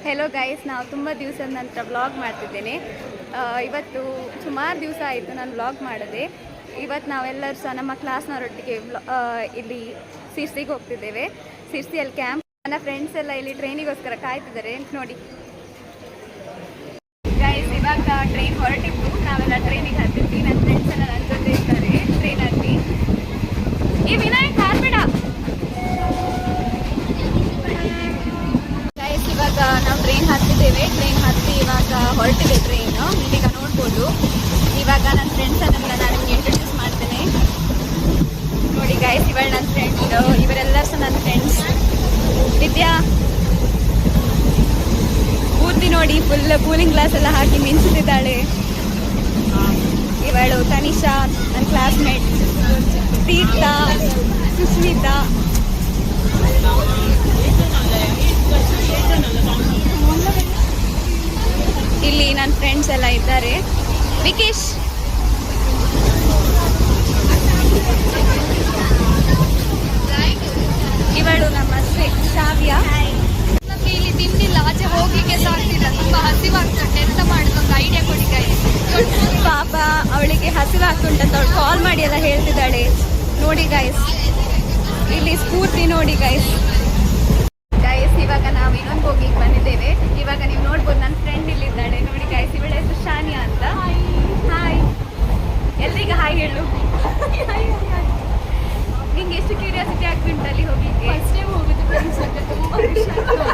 Hello guys, ನಾವು ತುಂಬ ದಿವಸದ ನಂತರ ವ್ಲಾಗ್ ಮಾಡ್ತಿದ್ದೇನೆ. ಇವತ್ತು ಸುಮಾರು ದಿವಸ ಆಯಿತು ನಾನು ವ್ಲಾಗ್ ಮಾಡಿದೆ. ಇವತ್ತು ನಾವೆಲ್ಲರೂ ಸಹ ನಮ್ಮ ಕ್ಲಾಸ್ನವರೊಟ್ಟಿಗೆ ಇಲ್ಲಿ ಸಿರ್ಸಿಗೆ ಹೋಗ್ತಿದ್ದೇವೆ. ಸಿರ್ಸಿಯಲ್ಲಿ ಕ್ಯಾಂಪ್. ನನ್ನ ಫ್ರೆಂಡ್ಸ್ ಎಲ್ಲ ಇಲ್ಲಿ ಟ್ರೈನಿಗೋಸ್ಕರ ಕಾಯ್ತಿದ್ದಾರೆ ನೋಡಿ ಗೈಸ್. ಇವಾಗ ಟ್ರೈನ್ ಹೊರಟಿತ್ತು, ನಾವೆಲ್ಲ ಟ್ರೈನಿಗೆ ಹತ್ತಿದ್ವಿ. ನನ್ನ ಫ್ರೆಂಡ್ಸ್ ಎಲ್ಲ ನನ್ನ ಜೊತೆ ಇದ್ದಾರೆ ಟ್ರೈನಲ್ಲಿ. ಈ ವಿನಾಯಕ್ ಹಾರ್ಬೇಡ ಗೈಸ್. ಇವಾಗ ನಾವು ಟ್ರೈನ್ ಹತ್ತಿದ್ದೇವೆ. ಟ್ರೈನ್ ಹತ್ತಿ ಇವಾಗ ಹೊರಟಿದೆ ಟ್ರೈನ್. ನೀವೀಗ ನೋಡ್ಬೋದು. ಇವಾಗ ನನ್ನ ಫ್ರೆಂಡ್ಸನ್ನೆಲ್ಲ ನಾನು ನಿಮಗೆ ಇಂಟ್ರೊಡ್ಯೂಸ್ ಮಾಡ್ತೇನೆ ನೋಡಿ ಗೈಸ್. ಇವಳು ನನ್ನ ಫ್ರೆಂಡ್, ಇವರೆಲ್ಲರೂ ಸಹ ನನ್ನ ಫ್ರೆಂಡ್ಸ್. ವಿದ್ಯಾ ಪೂರ್ತಿ ನೋಡಿ, ಫುಲ್ ಕೂಲಿಂಗ್ ಗ್ಲಾಸ್ ಎಲ್ಲ ಹಾಕಿ ಮಿಂಚುತ್ತಿದ್ದಾಳೆ. ಇವಳು ತನಿಷಾ, ನನ್ನ ಕ್ಲಾಸ್ಮೇಟ್. ತೀರ್ಥಾ, ಸುಸ್ಮಿತಾ, ಇಲ್ಲಿ ನನ್ನ ಫ್ರೆಂಡ್ಸ್ ಎಲ್ಲ ಇದ್ದಾರೆ. ವಿಕೇಶ್, ಇವಳು ನಮ್ಮ ಶ್ರಾವ್ಯ. ನಮಗೆ ಇಲ್ಲಿ ತಿಂಡಿಲ್ಲ, ಆಚೆ ಹೋಗ್ಲಿಕ್ಕೆ ಸಾಕ್ತಿಲ್ಲ, ತುಂಬಾ ಹಸಿವಾಗ್ತದೆ. ಎಂತ ಮಾಡುದು ಒಂದು ಐಡಿಯಾ ಕೊಡಿ ಗೈಸ್. ಪಾಪ ಅವಳಿಗೆ ಹಸಿವಾಗ್ತುಂಟಂತ ಅವಳು ಕಾಲ್ ಮಾಡಿ ಎಲ್ಲ ಹೇಳ್ತಿದ್ದಾಳೆ ನೋಡಿ ಗೈಸ್. ಇಲ್ಲಿ ಸ್ಫೂರ್ತಿ ನೋಡಿ ಗೈಸ್. ಇವಾಗ ನಾವು ಇನ್ನೊಂದು ಹೋಗಿಗೆ ಬಂದಿದ್ದೇವೆ. ಇವಾಗ ನೀವು ನೋಡ್ಬೋದು ನನ್ನ ಫ್ರೆಂಡ್ ಇಲ್ಲಿದ್ದಾಳೆ ನೋಡಿ ಗೈಸ್. ಇವಳ ಹೆಸರು ಶಾನಿಯಾ ಅಂತ. ಹಾಯ್, ಎಲ್ರಿಗ ಹಾಯ್ ಹೇಳು. ನಿಂಗೆ ಎಷ್ಟು ಕ್ಯೂರಿಯಾಸಿಟಿ ಆಗ್ತುಂಟು ಅಲ್ಲಿ ಹೋಗಿಗೆ? ಫಸ್ಟ್ ಟೈಮ್ ಹೋಗುದು ಫ್ರೆಂಡ್ಸ್ ಜೊತೆ, ತುಂಬಾ ಖುಷಿ ಆಗ್ತದೆ.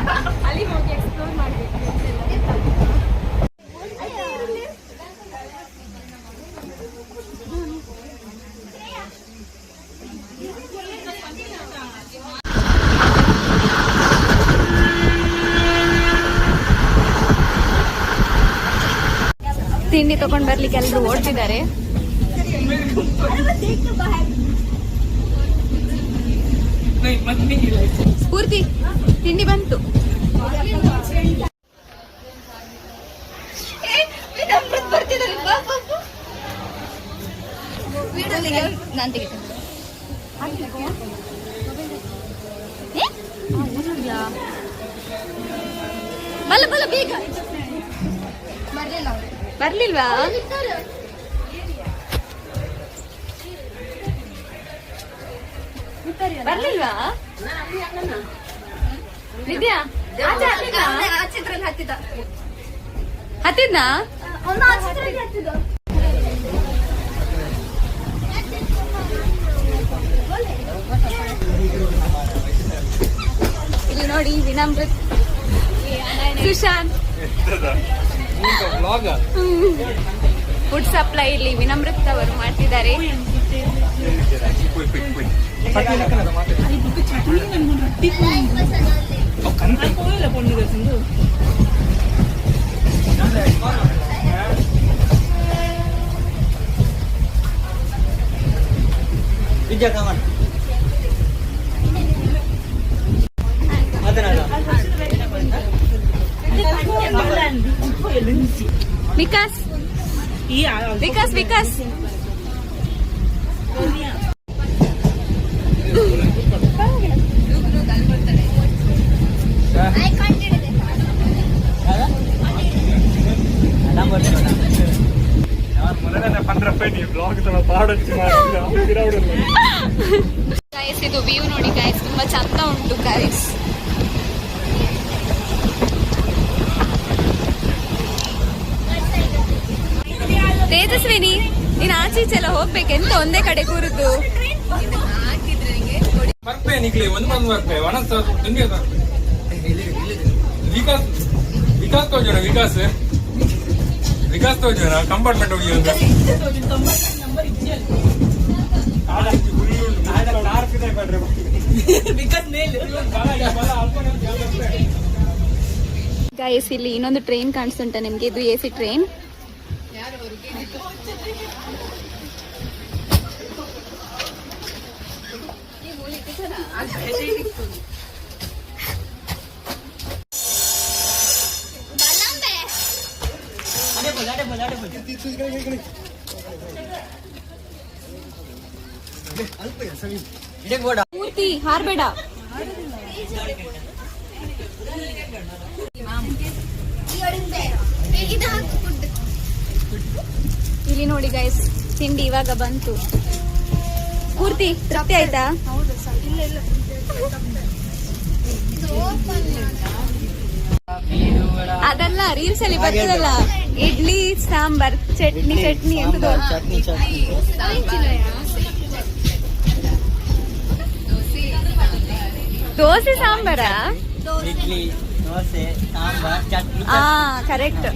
ಅಲ್ಲಿ ಹೋಗಿ ಎಕ್ಸ್ಪ್ಲೋರ್ ಮಾಡಬೇಕು. ತಿಂಡಿ ತಗೊಂಡ್ ಬರ್ಲಿಕ್ಕೆ ಎಲ್ಲರೂ ಓಡ್ತಿದ್ದಾರೆ. ಸ್ಫೂರ್ತಿ, ತಿಂಡಿ ಬಂತು. ನಾನು ತೆಗಿತೇನೆ. ಬಲ್ಲ ಬಲ್ಲ ಬೇಗ. ಬರ್ಲಿಲ್ವಾ? ಬರ್ಲಿಲ್ವಾ ವಿದ್ಯಾ? ಹತ್ತಿದ್ನಾ? ಇಲ್ಲಿ ನೋಡಿ ವಿನಮ್ರತ್, ಸುಶಾಂತ್. ಫುಡ್ ಸಪ್ಲೈ ಇಲ್ಲಿ ವಿನಮ್ರತ್ ಅವರು ಮಾಡ್ತಿದ್ದಾರೆ. ವಿಕಾಸ್ ವಿಕಾಸ್ ವಿಕಾಸ್ ಗೈಸ್, ಇದು ವ್ಯೂ ನೋಡಿ ಗೈಸ್, ತುಂಬಾ ಚಂದ ಉಂಟು ಗೈಸ್. ತೇಜಸ್ವಿನಿ, ನೀನ್ ಆಚೆ ಈಚೆಲ್ಲ ಹೋಗ್ಬೇಕೆಂತ ಒಂದೇ ಕಡೆ ಕೂರುದು. ವಿಕಾಸ್ ತೋಜನ ಕಂಪಾರ್ಟ್ಮೆಂಟ್ ಹೋಗಿ ಗೈಸ್, ಇಲ್ಲಿ ಇನ್ನೊಂದು ಟ್ರೈನ್ ಕಾಣಿಸ್ತುಂಟ ನಿಮ್ಗೆ. ಇದು AC ಟ್ರೈನ್. ಪೂರ್ತಿ ಹಾರ್ಬೇಡ. ಇಲ್ಲಿ ನೋಡಿ ಗೈಸ್, ತಿಂಡಿ ಇವಾಗ ಬಂತು. ಪೂರ್ತಿ ತೃಪ್ತಿ ಆಯ್ತಾ? ಅದಲ್ಲ, ರೀಲ್ಸ್ ಅಲ್ಲಿ ಬರ್ತದಲ್ಲ, ಇಡ್ಲಿ ಸಾಂಬಾರ್ ಚಟ್ನಿ ಅಂತ. ದೋಸೆ ಸಾಂಬಾರ? Idli, dosa, sambar, chutney. Correct.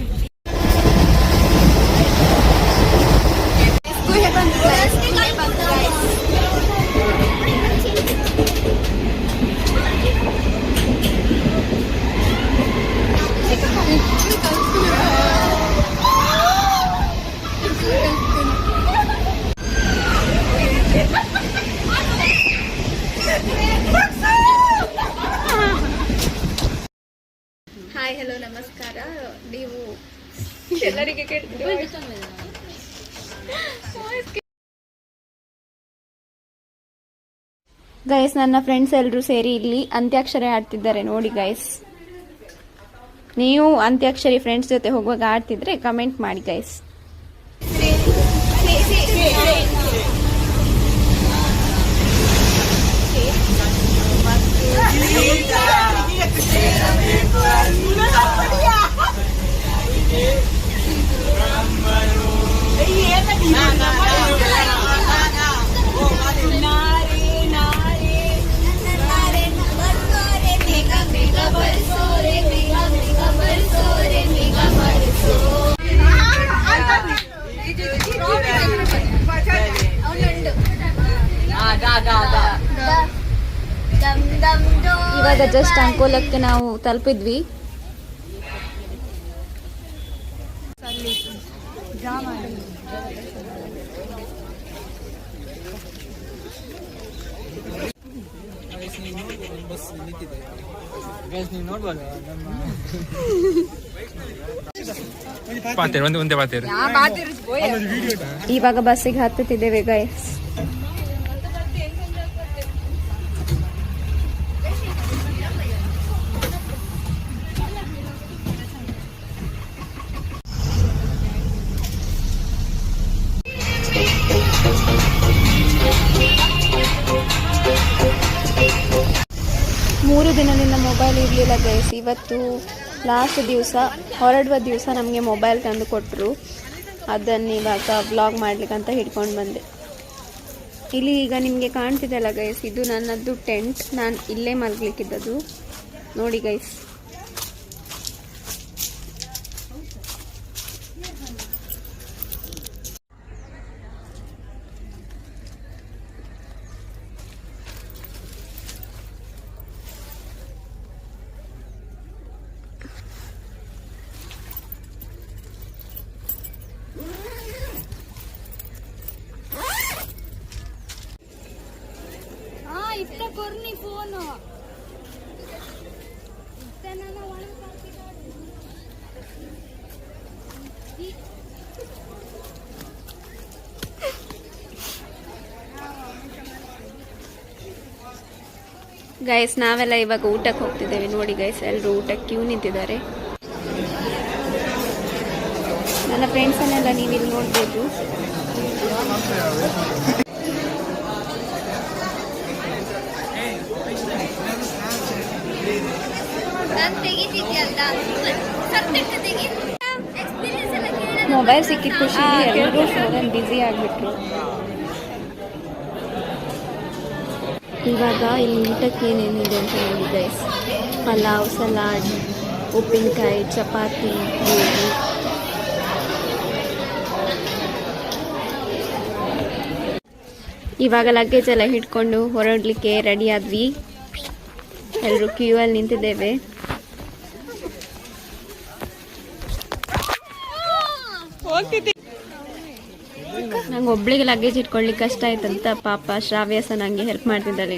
Hi, hello, ನಮಸ್ಕಾರ. ನೀವು ಎಲ್ಲರಿಗೆ ಗೈಸ್, ನನ್ನ ಫ್ರೆಂಡ್ಸ್ ಎಲ್ಲರೂ ಸೇರಿ ಇಲ್ಲಿ ಅಂತ್ಯಾಕ್ಷರಿ ಆಡ್ತಿದ್ದಾರೆ ನೋಡಿ ಗೈಸ್. ನೀವು ಅಂತ್ಯಾಕ್ಷರಿ ಫ್ರೆಂಡ್ಸ್ ಜೊತೆ ಹೋಗುವಾಗ ಆಡ್ತಿದ್ರೆ ಕಮೆಂಟ್ ಮಾಡಿ ಗೈಸ್. ಇವಾಗ ಜಸ್ಟ್ ಅಂಕೋಲಕ್ಕೆ ನಾವು ತಲುಪಿದ್ವಿ. ಇವಾಗ ಬಸ್ಸಿಗೆ ಹತ್ತುತ್ತಿದ್ದೇವೆ ಗೈಸ್. ಮೂರು ದಿನದಿಂದ ಮೊಬೈಲ್ ಇರಲಿಲ್ಲ ಗೈಸ್. ಇವತ್ತು ಲಾಸ್ಟ್ ದಿವಸ, ಹೊರಡುವ ದಿವಸ ನಮಗೆ ಮೊಬೈಲ್ ತಂದು ಕೊಟ್ಟರು. ಅದನ್ನು ಇವಾಗ ವ್ಲಾಗ್ ಮಾಡ್ಲಿಕ್ಕಂತ ಹಿಡ್ಕೊಂಡು ಬಂದೆ. ಇಲ್ಲಿ ಈಗ ನಿಮಗೆ ಕಾಣ್ತಿದ್ದಲ್ಲ ಗೈಸ್, ಇದು ನನ್ನದು ಟೆಂಟ್. ನಾನು ಇಲ್ಲೇ ಮಲಗಲಿಕ್ಕಿದ್ದದು ನೋಡಿ ಗೈಸ್. ಇಷ್ಟ ಕೊರ್ನಿ ಫೋನು ಗೈಸ್, ನಾವೆಲ್ಲ ಇವಾಗ ಊಟಕ್ಕೆ ಹೋಗ್ತಿದ್ದೇವೆ ನೋಡಿ ಗೈಸ್. ಎಲ್ಲರೂ ಊಟಕ್ಕೆ ಕ್ಯೂ ನಿಂತಿದ್ದಾರೆ. ನನ್ನ ಫ್ರೆಂಡ್ಸನ್ನೆಲ್ಲ ನೀವಿಲ್ಲಿ ನೋಡ್ಬೋದು. ಮೊಬೈಲ್ ಸಿಕ್ಕಿದ ಖುಷಿ ಎಲ್ಲರೂ ಫೋನಲ್ಲಿ ಬ್ಯುಸಿ ಆಗಿಬಿಟ್ರು. ಇವಾಗ ಇಲ್ಲಿ ಊಟಕ್ಕೆ ಏನೇನಿದೆ ಅಂತ ನೋಡಿ ಗೈಸ್. ಪಲಾವ್, ಸಲಾಡ್, ಉಪ್ಪಿನಕಾಯಿ, ಚಪಾತಿ, ಗೋಬಿ. ಇವಾಗ ಲಗೇಜ್ ಎಲ್ಲ ಹಿಡ್ಕೊಂಡು ಹೊರಡ್ಲಿಕ್ಕೆ ರೆಡಿ ಆದ್ವಿ. ಎಲ್ಲರೂ ಕ್ಯೂ ಅಲ್ಲಿ ನಿಂತಿದ್ದೇವೆ. ನಂಗೆ ಒಬ್ಳಿಗೆ ಲಗೇಜ್ ಇಟ್ಕೊಳ್ಳಿಕ್ಕೆ ಕಷ್ಟ ಆಯ್ತಂತ ಪಾಪ ಶ್ರಾವ್ಯಸ ನಂಗೆ ಹೆಲ್ಪ್ ಮಾಡ್ತಿದ್ದಾಳೆ.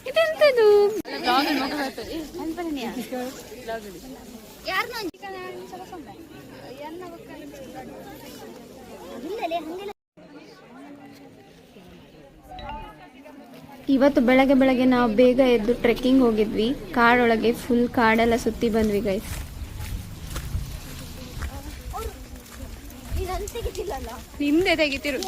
ಇದೆಂತದು? ಇವತ್ತು ಬೆಳಗ್ಗೆ ನಾವು ಬೇಗ ಎದ್ದು ಟ್ರೆಕ್ಕಿಂಗ್ ಹೋಗಿದ್ವಿ. ಕಾಡೊಳಗೆ ಫುಲ್ ಕಾಡೆಲ್ಲ ಸುತ್ತಿ ಬಂದ್ವಿ ಗೈಸ್. ನಿಂದೆ ತೆಗಿತಿರು.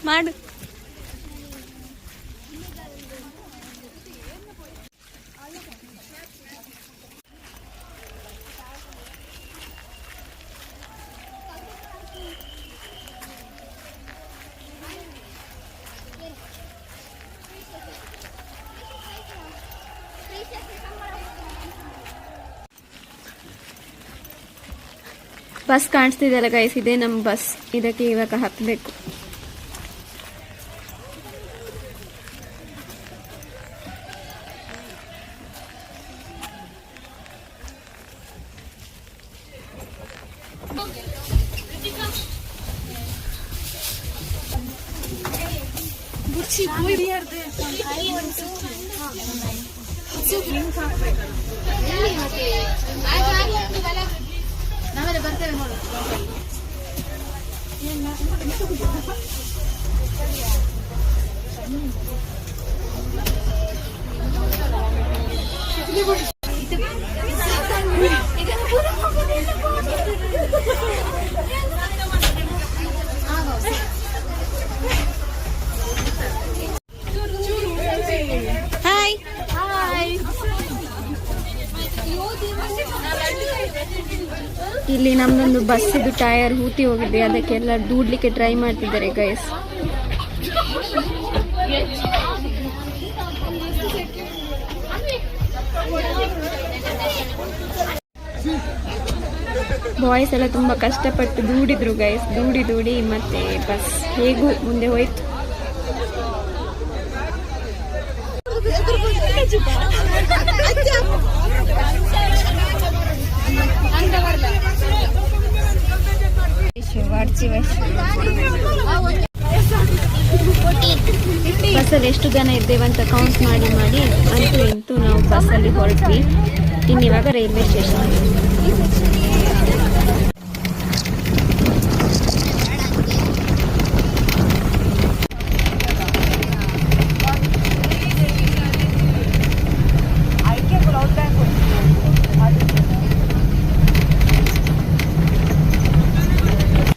ಮಾಡು. ಬಸ್ ಕಾಣಿಸ್ತಿದೆಯಲ್ಲ ಗೈಸ್, ಇದೇ ನಮ್ಮ ಬಸ್. ಇದಕ್ಕೆ ಇವಾಗ ಹತ್ತಬೇಕು. ಇಲ್ಲಿ ನಮ್ದೊಂದು ಬಸ್ ಇದು ಟೈರ್ ಹೂತಿ ಹೋಗಿದೆ, ಅದಕ್ಕೆಲ್ಲ ದೂಡ್ಲಿಕ್ಕೆ ಟ್ರೈ ಮಾಡ್ತಿದ್ದಾರೆ ಗೈಸ್. ಬಾಯ್ಸ್ ಎಲ್ಲ ತುಂಬಾ ಕಷ್ಟಪಟ್ಟು ದೂಡಿದ್ರು ಗೈಸ್. ದೂಡಿ ಮತ್ತೆ ಬಸ್ ಹೇಗೂ ಮುಂದೆ ಹೋಯ್ತು. ಬಸ್ಸಲ್ಲಿ ಎಷ್ಟು ಜನ ಇದ್ದೇವಂತ ಕೌಂಟ್ ಮಾಡಿ ಅಂತೂ ನಾವು ಬಸ್ಸಲ್ಲಿ ಹೊರಟ್ವಿ. ಇನ್ನಿವಾಗ ರೈಲ್ವೆ ಸ್ಟೇಷನ್.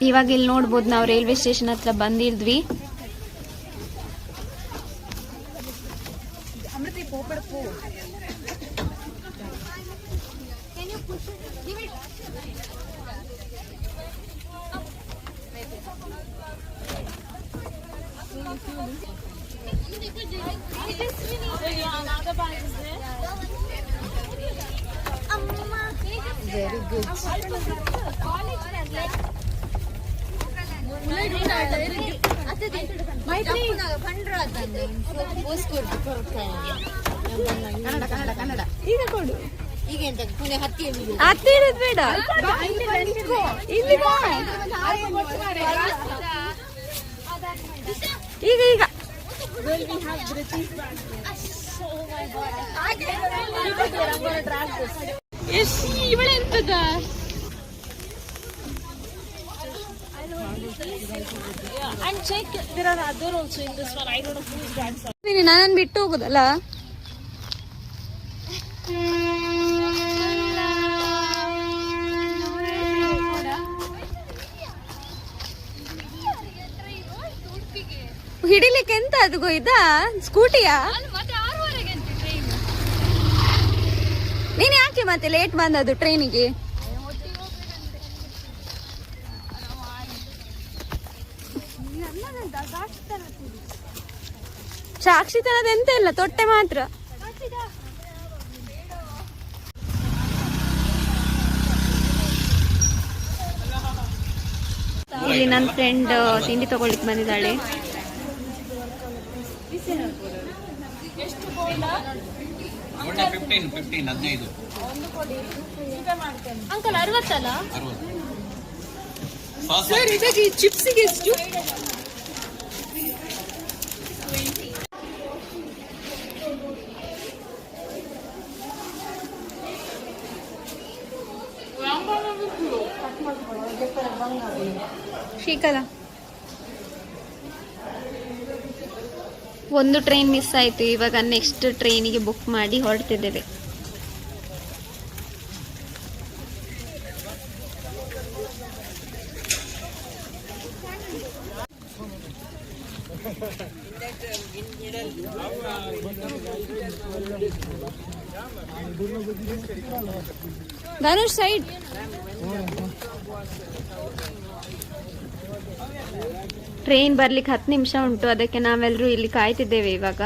ಇವಾಗ ಇಲ್ಲಿ ನೋಡ್ಬೋದು, ನಾವು ರೈಲ್ವೆ ಸ್ಟೇಷನ್ ಹತ್ರ ಬಂದಿದ್ವಿ. Very good. ಕನ್ನಡ ಈಗ ಕೊಡು. ಈಗ ಎಂತ ಹತ್ತಿ ಇರೋದು ಬೇಡ, ಈಗ ಈಗ ಇವಳೆ ಎಂತದ ನಾನು ಬಿಟ್ಟು ಹೋಗುದಲ್ಲ. ಹಿಡಿಲಿಕ್ಕೆ ಎಂತ ಅದು ಇದಾ ಸ್ಕೂಟಿಯಾ? ನೀನ್ ಯಾಕೆ ಮತ್ತೆ ಲೇಟ್ ಬಂದದ್ದು ಟ್ರೈನಿಗೆ? ಸಾಕ್ಷಿತನದ ಎಂತ ಇಲ್ಲ, ತೊಟ್ಟೆ ಮಾತ್ರ. ಇಲ್ಲಿ ನನ್ನ ಫ್ರೆಂಡ್ ತಿಂಡಿ ತಗೊಳ್ಳಿಕ್ ಬಂದಿದ್ದಾಳೆ. ಅಂಕಲ್ 60 ಅಲ್ಲ ಸರ್? ಇದಕ್ಕೆ ಚಿಪ್ಸಿಗೆ ಎಷ್ಟು? ಶ್ರೀಕಲಾ ಒಂದು ಟ್ರೈನ್ ಮಿಸ್ ಆಯ್ತು. ಇವಾಗ ನೆಕ್ಸ್ಟ್ ಟ್ರೈನಿಗೆ ಬುಕ್ ಮಾಡಿ ಹೊರಡ್ತಿದ್ದೇವೆ. ಧನುಷ್ ಸೈಡ್. ಟ್ರೈನ್ ಬರ್ಲಿಕ್ಕೆ 10 ನಿಮಿಷ ಉಂಟು, ಅದಕ್ಕೆ ನಾವೆಲ್ಲರೂ ಇಲ್ಲಿ ಕಾಯ್ತಿದ್ದೇವೆ ಇವಾಗ.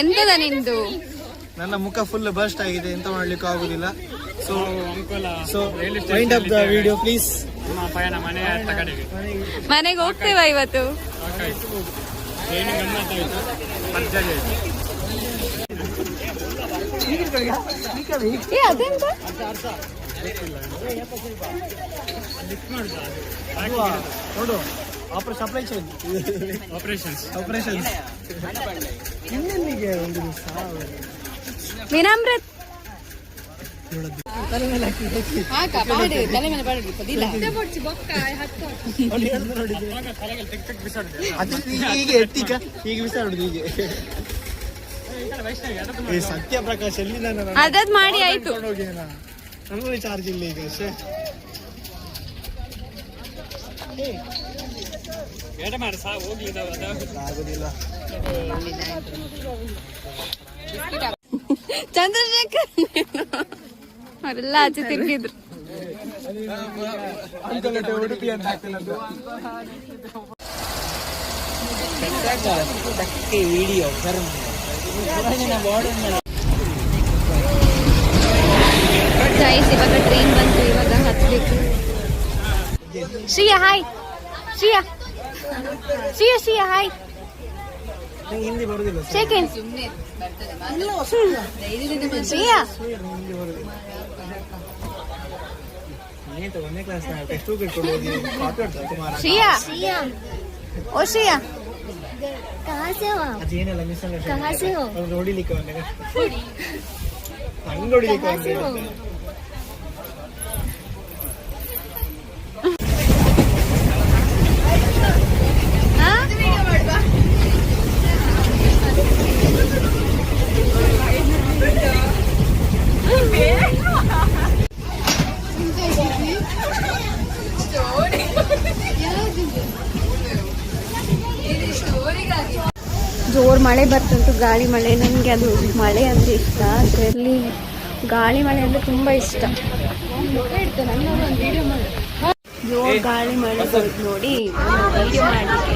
ಎಂತದ ನಿಂದು? ನನ್ನ ಮುಖ ಫುಲ್ ಬರ್ಸ್ಟ್ ಆಗಿದೆ, ಎಂತ ಮಾಡ್ಲಿಕ್ಕೂ ಆಗುದಿಲ್ಲ. So wind up the video please. ಮನೆಗೆ ಹೋಗ್ತೇವಾ ಇವತ್ತು? ಅದೆಂತ ನೋಡು, ಸಪ್ಲೈ ಚೈನ್ ಆಪರೇಷನ್ ಇನ್ನೆಲ್ಲಿಗೆ ಒಂದು ವಿನಮ್ರತ್ ತಲೆ ಮೇಲೆ ಹೀಗೆ ಎಟ್ಟಿಕ ಹೀಗೆ ಬಿಸಾಡುದು ಹೀಗೆ. ಸತ್ಯ ಪ್ರಕಾಶ್ ಎಲ್ಲಿ ಅದದ್ ಮಾಡಿ ಆಯ್ತು. ನನ್ನಲ್ಲಿ ಚಾರ್ಜ್ ಇಲ್ಲ ಈಗ. ಆಗುದಿಲ್ಲ. ಚಂದ್ರಶೇಖರ್ ಅವರೆಲ್ಲ ಆಚೆ ತಿರುಗಿದ್ರು. ಉಡುಪಿ ಅಂತ ವಿಡಿಯೋ ಗೈಸ್ ಇವಾಗ ಟ್ರೈನ್ ಬಂತು, ಇವಾಗ ಹತ್ಬೇಕು. ಶ್ರೀಯಾ ಹಾಯ್. ಶ್ರೀಯಾ ಹಾಯ್. ಹಿಂದಿ ಬರುದಿಲ್ಲ. ಸೆಕೆಂಡ್ ಶ್ರೀಯಾ ಒಂದೇ ಕ್ಲಾಸ್ ಟೆಕ್ಸ್ಟ್ ಬುಕ್ ಇಟ್ಕೊಂಡು ಶ್ರೀಯಾ ಓ ಶ್ರೀಯಾ ಅದೇನೆಲ್ಲ ಮಿಸ್ಅಂಡರ್ಸ್ಟ್ಯಾಂಡಿಂಗ್ ನೋಡಿಲಿಕ್ಕೆ ಹಂಗೆ ನೋಡಿಲಿಕ್ಕೆ ಜೋರ್ ಮಳೆ ಬರ್ತಂತು, ಗಾಳಿ ಮಳೆ. ನನಗೆ ಅದು ಮಳೆ ಅಂದ್ರೆ ಇಷ್ಟ, ಅದರಲ್ಲಿ ಗಾಳಿ ಮಳೆ ಅಂದ್ರೆ ತುಂಬಾ ಇಷ್ಟ. ಜೋರ್ ಗಾಳಿ ಮಳೆ ನೋಡಿ ವಿಡಿಯೋ ಮಾಡ್ಲಿಕ್ಕೆ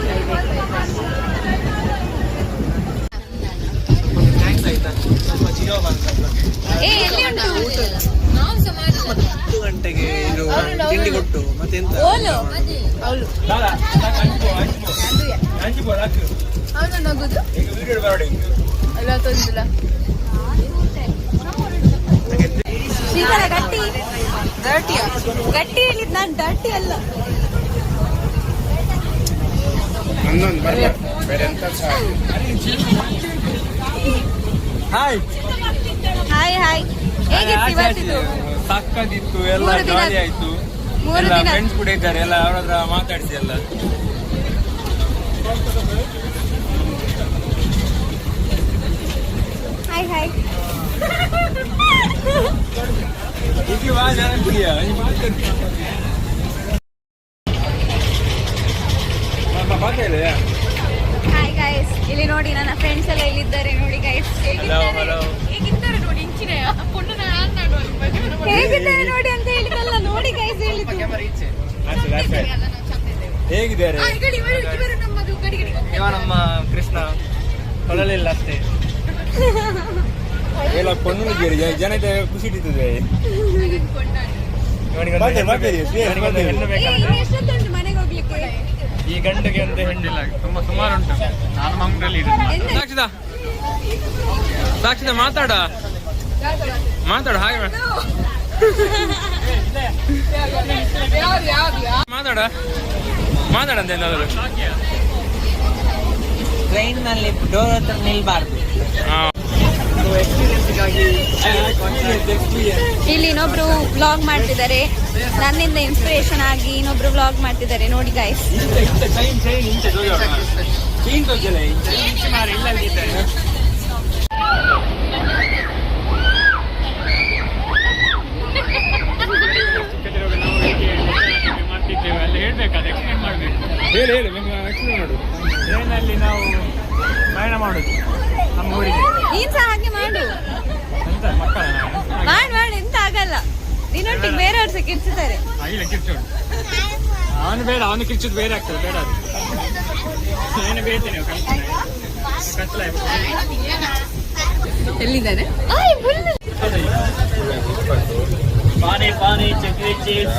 ಎಲ್ಲಿ ಉಂಟು? 10 ಗಂಟೆಗೆ ಇದು ತಿಂಡಿ ಕೊಟ್ಟು ಮತ್ತೆ ಎಂತ ಶ್ರೀಕರ ಗಟ್ಟಿ ಹೇಳಿದ್ ನಾನು ಡರ್ಟಿ ಅಲ್ಲ. Hi hi. ಹೇಗಿತ್ತು ಇವತ್ತಿದು? ಸಕ್ಕದಿತ್ತು, ಎಲ್ಲ ಜಾಲಿ ಆಯ್ತು. 3 ಎಲ್ಲ ದಿನ ಫ್ರೆಂಡ್ಸ್ ಕೂಡ ಇದ್ದಾರೆ, ಎಲ್ಲ ಅವ್ರ ಹತ್ರ ಮಾತಾಡಿಸಿ ಎಲ್ಲ. ಹಾಯ್. ಇದು ಬಾ ಜನಪ್ರಿಯ ಹಾಯ್ ಗೈಸ್, ಇಲ್ಲಿ ನೋಡಿ ನನ್ನ ಫ್ರೆಂಡ್ಸ್ ಎಲ್ಲ ಇಲ್ಲಿದ್ದಾರೆ ನೋಡಿ ಗೈಸ್. ಹೇಗಿದ್ದಾರೆ ನೋಡಿ, ಹೇಗಿದ್ದಾರೆ ನೋಡಿ ಅಂತ ಹೇಳಿದಲ್ಲ, ನೋಡಿ ಗೈಸ್ ಹೇಳಿದ್ದು. ಹೇಗಿದ್ದಾರೆ? ಇವ ನಮ್ಮ ಕೃಷ್ಣ ಹೊರಲಿಲ್ಲ ಅಷ್ಟೇ. ಎಲ್ಲ ಕೊಂಡೋಗಿರಿ, ಜನ ಖುಷಿ ಇಟ್ಟಿದೆ. ಎಷ್ಟೊತ್ತುಂಟು ಮನೆಗೆ ಹೋಗ್ಲಿಕ್ಕೆ? ಈ ಗಂಟೆಗೆ ಅಂತ ಹೆಣ್ಣಿಲ್ಲ, ತುಂಬಾ ಸುಮಾರು ಉಂಟು. ನಾನು ಮಂಗಳೂರಲ್ಲಿ ಸಾಕ್ಷಿದ ಮಾತಾಡ ಹಾಗೆ ಮಾತಾಡಂತ ಏನಾದ್ರು ಟ್ರೈನ್ ನಲ್ಲಿ ಡೋರ್ ಹತ್ರ ನಿಲ್ಬಾರ್ದು. ಇಲ್ಲಿ ಇನ್ನೊಬ್ರು ವ್ಲಾಗ್ ಮಾಡ್ತಿದ್ದಾರೆ, ನನ್ನಿಂದ ಇನ್ಸ್ಪಿರೇಷನ್ ಆಗಿ ಇನ್ನೊಬ್ರು ವ್ಲಾಗ್ ಮಾಡ್ತಿದ್ದಾರೆ ನೋಡಿ ಗೈಸ್. ಮಾಡ್ತಿದ್ದೇವೆ ಅಲ್ಲಿ ಹೇಳ್ಬೇಕಾದ್ರೆ ಎಕ್ಸ್ಪ್ಲೇನ್ ಮಾಡಬೇಕು. ಹೇಳಿ ಎಕ್ಸ್ಪ್ಲೇನ್ ಮಾಡು. ಟ್ರೈನಲ್ಲಿ ನಾವು ಪ್ರಯಾಣ ಮಾಡೋದು ನಮ್ಮ ಊರಿಗೆ. ನೀನ್ ಸಹ ಹಾಗೆ ಮಾಡು, ಎಂತ ಮಕ್ಕಳ ಮಾಡಿ ಎಂತ ಆಗಲ್ಲ. ನೀನೊಟ್ಟಿಗೆ ಬೇರೆಯವ್ರು ಸಹ ಕಿರ್ಚಿದ್ದಾರೆ. ಇಲ್ಲ ಕಿರ್ಚೋಡು ಅವನು ಬೇಡ, ಅವನು ಕಿರ್ಚೋದು ಬೇರೆ ಆಗ್ತದೆ, ಬೇಡ ಅದು ಏನು ಬೇಯ್ತೇನೆ ಕತ್ಲ. ಎಲ್ಲಿದ್ದಾನೆ? ಪಾನಿ ಪಾನಿ ಚಕ್ರಿ ಚೀಸ್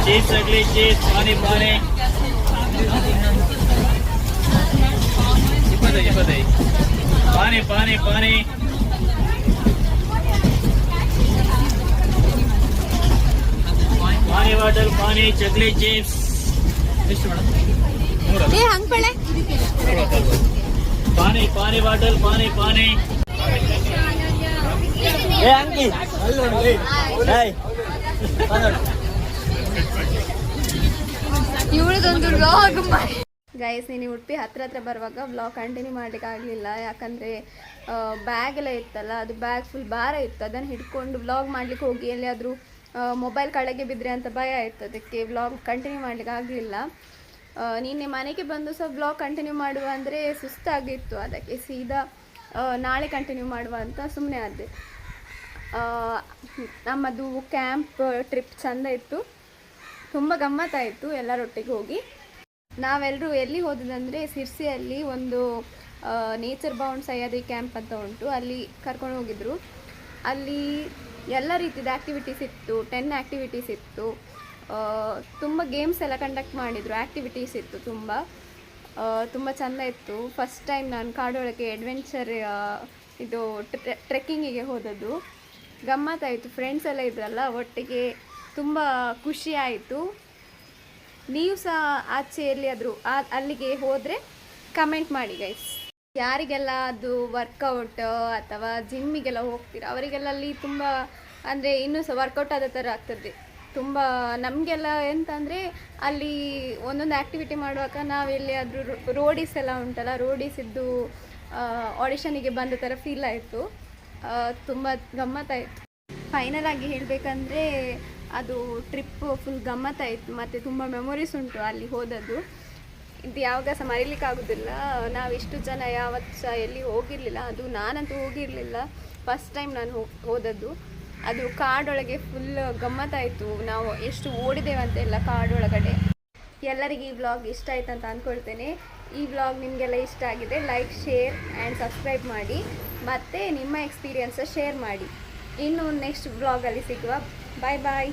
चीज चकली चीज पानी पानी पानी पानी पानी पानी बॉटल पानी चकली चिप्स ಏ ಹಂಗ್ಬಳೆ पानी पानी बॉटल पानी पानी ए अंकी ಇವಳದೊಂದು ವ್ಲಾಗ್ ಮಾಡಿ ಗೈಸ್. ನೀನು ಉಡುಪಿ ಹತ್ರ ಬರುವಾಗ ವ್ಲಾಗ್ ಕಂಟಿನ್ಯೂ ಮಾಡ್ಲಿಕ್ಕೆ ಆಗಲಿಲ್ಲ, ಯಾಕಂದರೆ ಬ್ಯಾಗ್ ಎಲ್ಲ ಇತ್ತಲ್ಲ, ಅದು ಬ್ಯಾಗ್ ಫುಲ್ ಭಾರ ಇತ್ತು. ಅದನ್ನು ಹಿಡ್ಕೊಂಡು ವ್ಲಾಗ್ ಮಾಡ್ಲಿಕ್ಕೆ ಹೋಗಿ ಎಲ್ಲಿಯಾದರೂ ಮೊಬೈಲ್ ಕಡೆಗೆ ಬಿದ್ದರೆ ಅಂತ ಭಯ ಆಯಿತು, ಅದಕ್ಕೆ ವ್ಲಾಗ್ ಕಂಟಿನ್ಯೂ ಮಾಡ್ಲಿಕ್ಕೆ ಆಗಲಿಲ್ಲ. ನಿನ್ನೆ ಮನೆಗೆ ಬಂದು ಸಹ ವ್ಲಾಗ್ ಕಂಟಿನ್ಯೂ ಮಾಡುವ ಅಂದರೆ ಸುಸ್ತಾಗಿತ್ತು, ಅದಕ್ಕೆ ಸೀದಾ ನಾಳೆ ಕಂಟಿನ್ಯೂ ಮಾಡುವ ಅಂತ ಸುಮ್ಮನೆ ಆದೆ. ನಮ್ಮದು ಕ್ಯಾಂಪ್ ಟ್ರಿಪ್ ಚೆಂದ ಇತ್ತು, ತುಂಬ ಗಮ್ಮತ್ತಾಯಿತು ಎಲ್ಲರೊಟ್ಟಿಗೆ ಹೋಗಿ. ನಾವೆಲ್ಲರೂ ಎಲ್ಲಿ ಹೋದದಂದರೆ ಸಿರ್ಸಿಯಲ್ಲಿ ಒಂದು ನೇಚರ್ ಬೌಂಡ್ ಸಹ್ಯಾದ್ರಿ ಕ್ಯಾಂಪ್ ಅಂತ ಉಂಟು, ಅಲ್ಲಿ ಕರ್ಕೊಂಡು ಹೋಗಿದ್ರು. ಅಲ್ಲಿ ಎಲ್ಲ ರೀತಿಯ ಆ್ಯಕ್ಟಿವಿಟೀಸ್ ಇತ್ತು, 10 ಆ್ಯಕ್ಟಿವಿಟೀಸ್ ಇತ್ತು. ತುಂಬ ಗೇಮ್ಸ್ ಎಲ್ಲ ಕಂಡಕ್ಟ್ ಮಾಡಿದರು, ಆ್ಯಕ್ಟಿವಿಟೀಸ್ ಇತ್ತು, ತುಂಬ ಚೆಂದ ಇತ್ತು. ಫಸ್ಟ್ ಟೈಮ್ ನಾನು ಕಾಡೊಳಗೆ ಅಡ್ವೆಂಚರ್ ಇದು ಟ್ರೆಕ್ಕಿಂಗಿಗೆ ಹೋದದ್ದು, ಗಮ್ಮತ್ತಾಯಿತು. ಫ್ರೆಂಡ್ಸ್ ಎಲ್ಲ ಇದ್ರಲ್ಲ ಒಟ್ಟಿಗೆ, ತುಂಬ ಖುಷಿ ಆಯಿತು. ನೀವು ಸಹ ಆಚೆ ಎಲ್ಲಿಯಾದರೂ ಅಲ್ಲಿಗೆ ಹೋದರೆ ಕಮೆಂಟ್ ಮಾಡಿ ಗೈಸ್. ಯಾರಿಗೆಲ್ಲ ಅದು ವರ್ಕೌಟ್ ಅಥವಾ ಜಿಮ್ಮಿಗೆಲ್ಲ ಹೋಗ್ತೀರ ಅವರಿಗೆಲ್ಲ ಅಲ್ಲಿ ತುಂಬ ಅಂದರೆ ಇನ್ನೂ ಸಹ ವರ್ಕೌಟ್ ಆದ ಥರ ಆಗ್ತದೆ. ತುಂಬ ನಮಗೆಲ್ಲ ಎಂತಂದರೆ ಅಲ್ಲಿ ಒಂದೊಂದು ಆ್ಯಕ್ಟಿವಿಟಿ ಮಾಡುವಾಗ ನಾವು ಎಲ್ಲಿಯಾದರೂ ರೋಡೀಸ್ ಎಲ್ಲ ಉಂಟಲ್ಲ, ರೋಡೀಸಿದ್ದು ಆಡಿಷನಿಗೆ ಬಂದ ಥರ ಫೀಲ್ ಆಯಿತು, ತುಂಬ ಗಮ್ಮತ್ತಾಯಿತು. ಫೈನಲ್ ಆಗಿ ಹೇಳಬೇಕಂದ್ರೆ ಅದು ಟ್ರಿಪ್ ಫುಲ್ ಗಮ್ಮತ್ತಾಯಿತು, ಮತ್ತು ತುಂಬ ಮೆಮೊರೀಸ್ ಉಂಟು ಅಲ್ಲಿ ಹೋದದ್ದು. ಇದು ಯಾವಾಗ ಸಹ ಮರೀಲಿಕ್ಕಾಗೋದಿಲ್ಲ. ನಾವಿಷ್ಟು ಜನ ಯಾವತ್ತು ಸಹ ಎಲ್ಲಿ ಹೋಗಿರಲಿಲ್ಲ, ಅದು ನಾನಂತೂ ಹೋಗಿರಲಿಲ್ಲ, ಫಸ್ಟ್ ಟೈಮ್ ನಾನು ಹೋದದ್ದು. ಅದು ಕಾಡೊಳಗೆ ಫುಲ್ ಗಮ್ಮತ್ತಾಯಿತು, ನಾವು ಎಷ್ಟು ಓಡಿದ್ದೇವಂತೆಲ್ಲ ಕಾಡೊಳಗಡೆ. ಎಲ್ಲರಿಗೆ ಈ ವ್ಲಾಗ್ ಇಷ್ಟ ಆಯ್ತು ಅಂತ ಅಂದ್ಕೊಳ್ತೇನೆ. ಈ ವ್ಲಾಗ್ ನಿಮಗೆಲ್ಲ ಇಷ್ಟ ಆಗಿದೆ, ಲೈಕ್, ಶೇರ್ ಆ್ಯಂಡ್ ಸಬ್ಸ್ಕ್ರೈಬ್ ಮಾಡಿ, ಮತ್ತು ನಿಮ್ಮ ಎಕ್ಸ್ಪೀರಿಯನ್ಸ ಶೇರ್ ಮಾಡಿ. ಇನ್ನು ನೆಕ್ಸ್ಟ್ ವ್ಲಾಗಲ್ಲಿ ಸಿಗುವ. ಬಾಯ್ ಬಾಯ್.